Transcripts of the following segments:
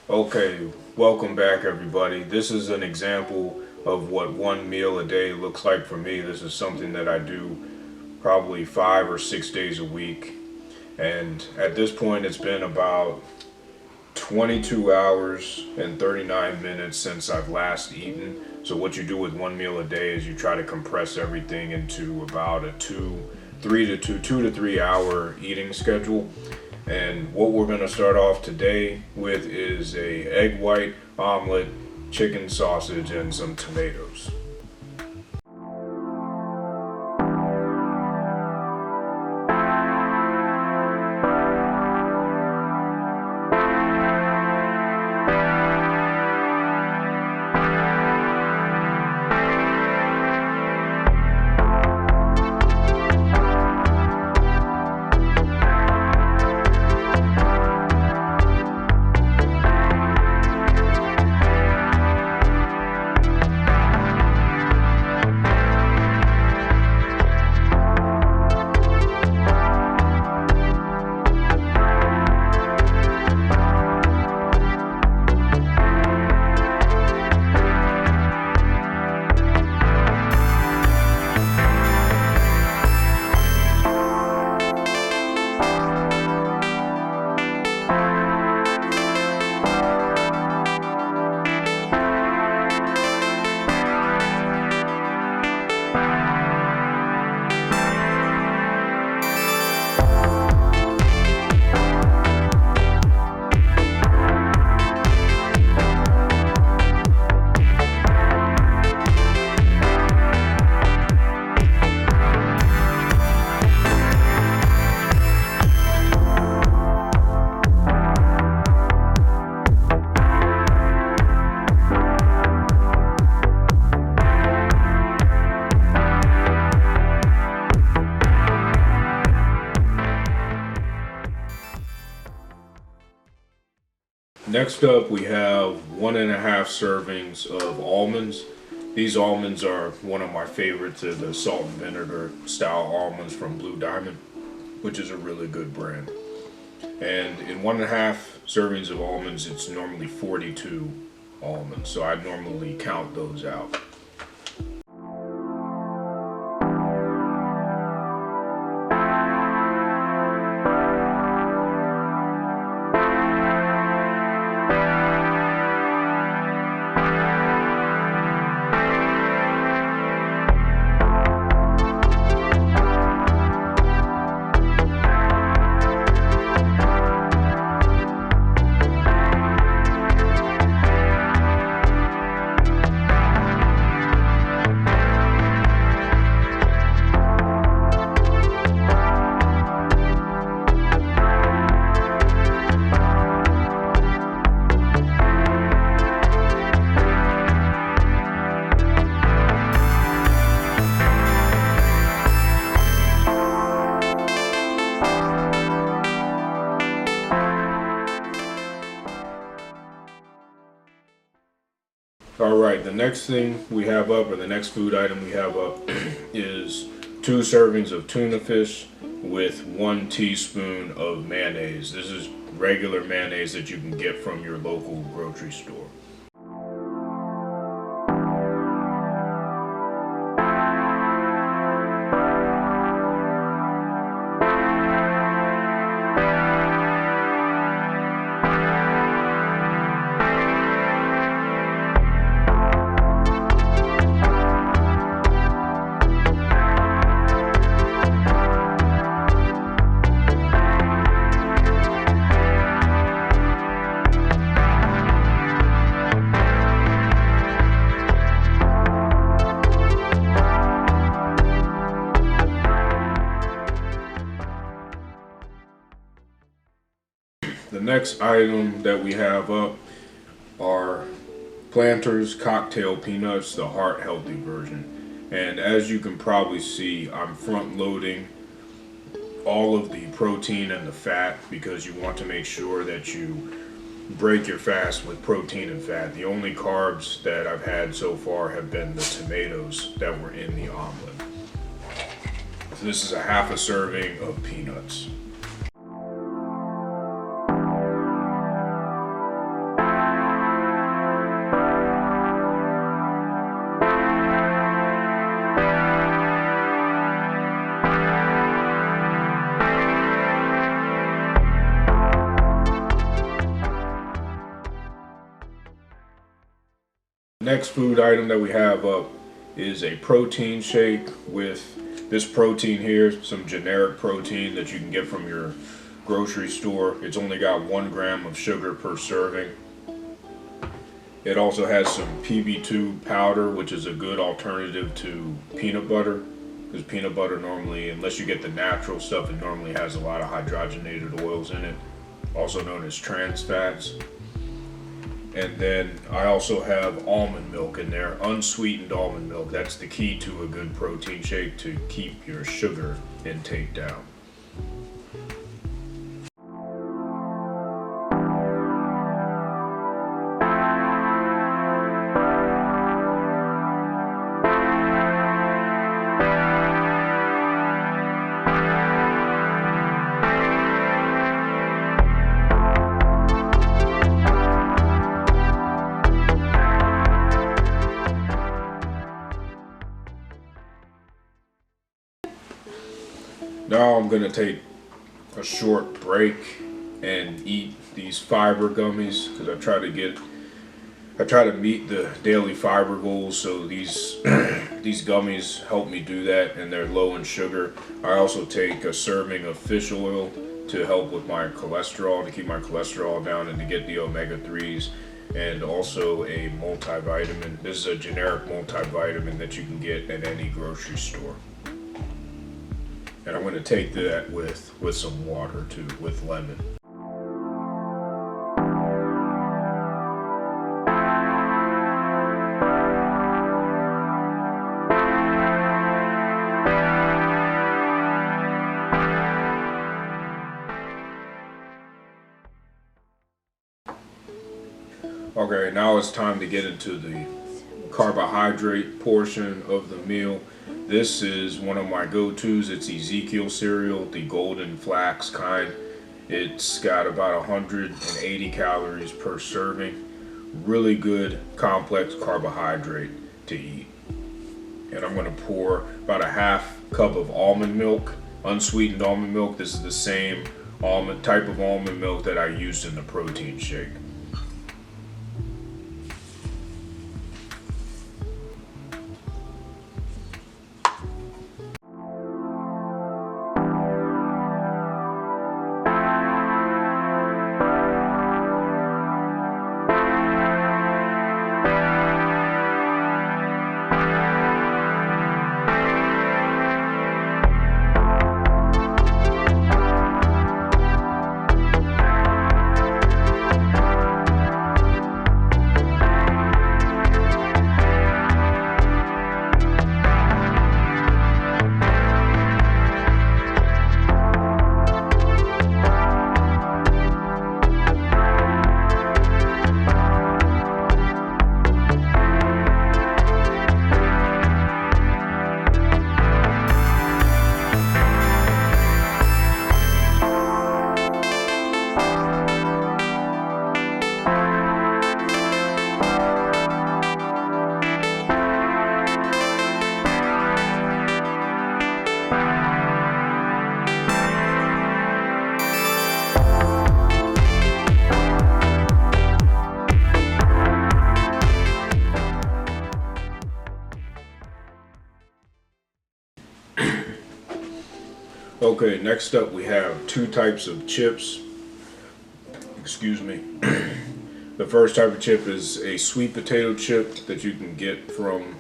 Okay, welcome back everybody. This is an example of what one meal a day looks like for me. This is something that I do probably 5 or 6 days a week. And at this point it's been about 22 hours and 39 minutes since I've last eaten. So what you do with one meal a day is you try to compress everything into about a 2 to 3 hour eating schedule. And what we're going to start off today with is a egg white omelet, chicken sausage, and some tomatoes. Next up, we have 1.5 servings of almonds. These almonds are one of my favorites. They're the salt and vinegar style almonds from Blue Diamond, which is a really good brand. And in 1.5 servings of almonds, it's normally 42 almonds. So I normally count those out. Alright, the next thing we have up, or the next food item we have up, is 2 servings of tuna fish with 1 teaspoon of mayonnaise. This is regular mayonnaise that you can get from your local grocery store. The next item that we have up are Planters Cocktail Peanuts, the heart healthy version. And as you can probably see, I'm front loading all of the protein and the fat because you want to make sure that you break your fast with protein and fat. The only carbs that I've had so far have been the tomatoes that were in the omelet. So this is a half a serving of peanuts. Next food item that we have up is a protein shake with this protein here, some generic protein that you can get from your grocery store. It's only got 1 gram of sugar per serving. It also has some PB2 powder, which is a good alternative to peanut butter, because peanut butter normally, unless you get the natural stuff, it normally has a lot of hydrogenated oils in it, also known as trans fats. And then I also have almond milk in there, unsweetened almond milk. That's the key to a good protein shake, to keep your sugar intake down. Now I'm gonna take a short break and eat these fiber gummies, because I try to meet the daily fiber goals. So these these gummies help me do that, and they're low in sugar. I also take a serving of fish oil to help with my cholesterol, to keep my cholesterol down and to get the omega-3s, and also a multivitamin. This is a generic multivitamin that you can get at any grocery store. And I'm going to take that with some water too, with lemon. Okay, now it's time to get into the carbohydrate portion of the meal. This is one of my go-tos. It's Ezekiel cereal, the golden flax kind. It's got about 180 calories per serving. Really good complex carbohydrate to eat. And I'm going to pour about a half cup of almond milk, unsweetened almond milk. This is the same type of almond milk that I used in the protein shake. Okay, next up we have 2 types of chips. Excuse me. The first type of chip is a sweet potato chip that you can get from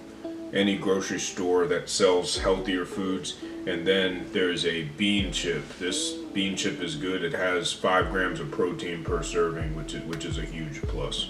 any grocery store that sells healthier foods. And then there's a bean chip. This bean chip is good. It has 5 grams of protein per serving, which is a huge plus.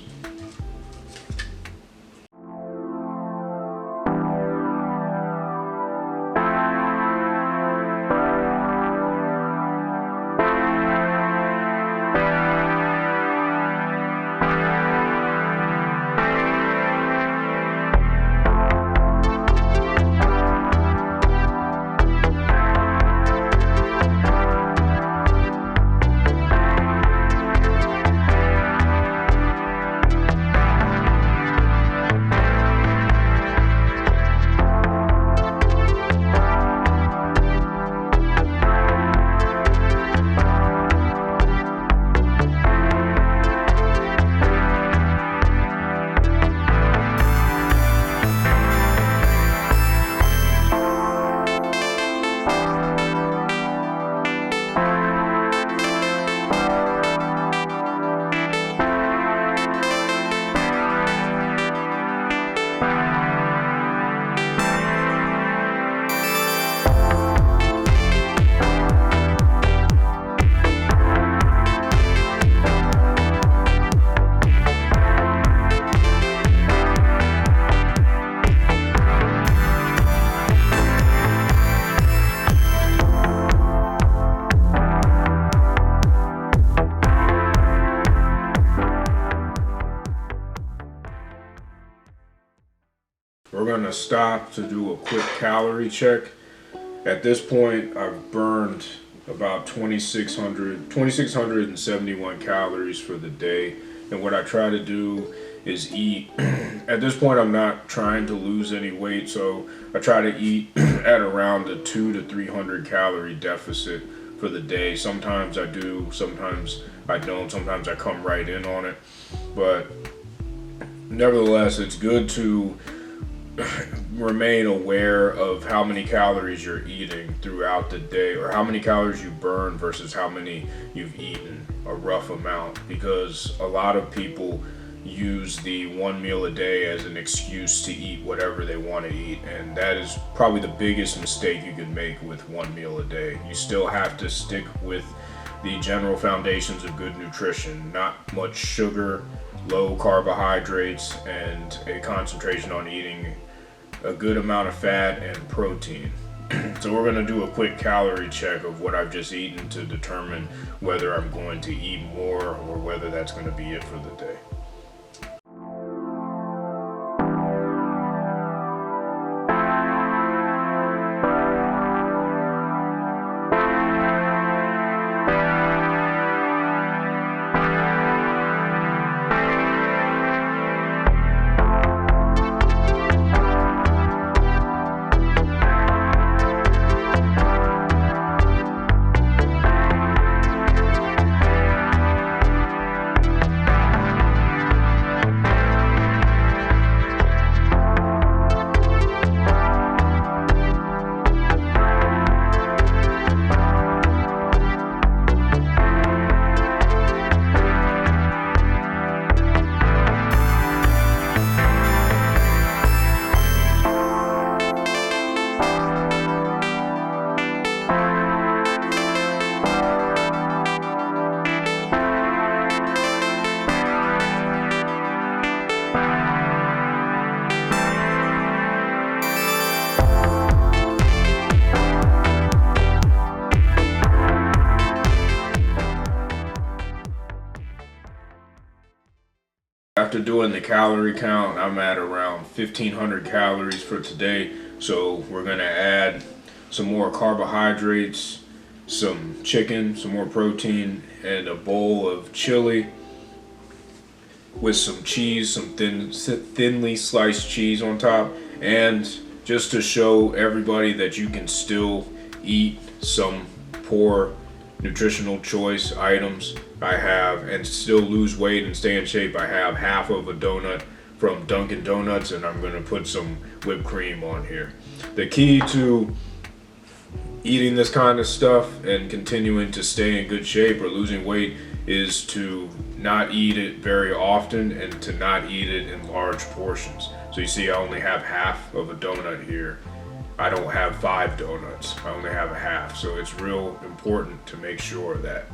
gonna stop to do a quick calorie check. At this point, I've burned about 2,671 calories for the day. And what I try to do is eat. At this point, I'm not trying to lose any weight, so I try to eat at around a 200 to 300 calorie deficit for the day. Sometimes I do, sometimes I don't, sometimes I come right in on it. But nevertheless, it's good to remain aware of how many calories you're eating throughout the day, or how many calories you burn versus how many you've eaten, a rough amount, because a lot of people use the one meal a day as an excuse to eat whatever they want to eat, and that is probably the biggest mistake you can make with one meal a day. You still have to stick with the general foundations of good nutrition: not much sugar, low carbohydrates, and a concentration on eating a good amount of fat and protein. So we're going to do a quick calorie check of what I've just eaten to determine whether I'm going to eat more or whether that's going to be it for the day. After doing the calorie count, I'm at around 1,500 calories for today. So we're gonna add some more carbohydrates, some chicken, some more protein, and a bowl of chili with some cheese, some thinly sliced cheese on top. And just to show everybody that you can still eat some poor nutritional choice items, I have, and still lose weight and stay in shape, I have half of a donut from Dunkin' Donuts, and I'm gonna put some whipped cream on here. The key to eating this kind of stuff and continuing to stay in good shape or losing weight is to not eat it very often and to not eat it in large portions. So you see I only have half of a donut here. I don't have 5 donuts, I only have a half. So it's real important to make sure that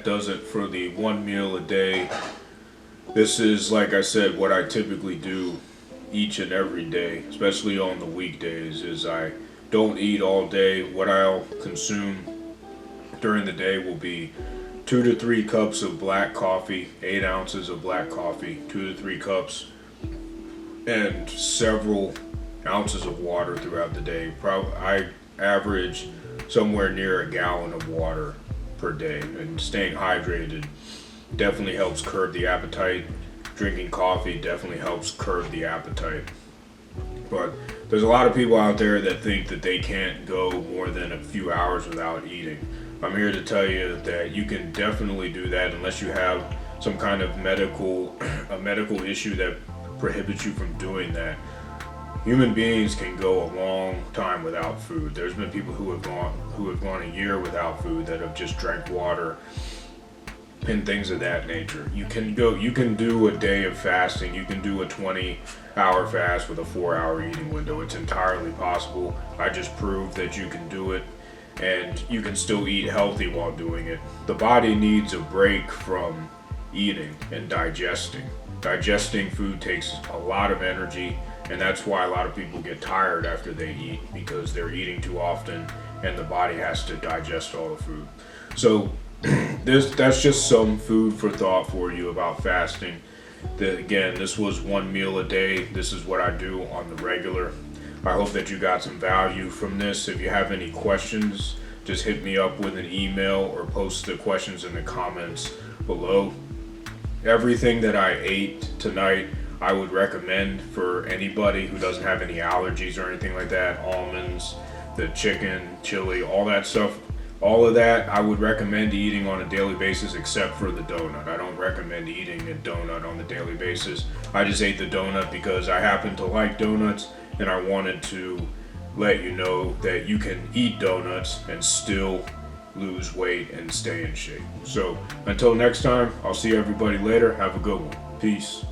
that does it for the 1 meal a day. This is, like I said, what I typically do each and every day, especially on the weekdays, is I don't eat all day. What I'll consume during the day will be 2 to 3 cups of black coffee, 8 ounces of black coffee, 2 to 3 cups, and several ounces of water throughout the day. I average somewhere near a gallon of water per day, and staying hydrated definitely helps curb the appetite. Drinking coffee definitely helps curb the appetite. But there's a lot of people out there that think that they can't go more than a few hours without eating. I'm here to tell you that you can definitely do that unless you have some kind of medical issue that prohibits you from doing that. Human beings can go a long time without food. There's been people who have gone a year without food that have just drank water and things of that nature. You can do a day of fasting. You can do a 20-hour fast with a 4-hour eating window. It's entirely possible. I just proved that you can do it, and you can still eat healthy while doing it. The body needs a break from eating and digesting. Digesting food takes a lot of energy, and that's why a lot of people get tired after they eat, because they're eating too often and the body has to digest all the food. So that's just some food for thought for you about fasting. Again, this was 1 meal a day. This is what I do on the regular. I hope that you got some value from this. If you have any questions, just hit me up with an email or post the questions in the comments below. Everything that I ate tonight, I would recommend for anybody who doesn't have any allergies or anything like that. Almonds, the chicken, chili, all that stuff. All of that I would recommend eating on a daily basis, except for the donut. I don't recommend eating a donut on the daily basis. I just ate the donut because I happen to like donuts, and I wanted to let you know that you can eat donuts and still lose weight and stay in shape. So until next time, I'll see everybody later. Have a good one. Peace.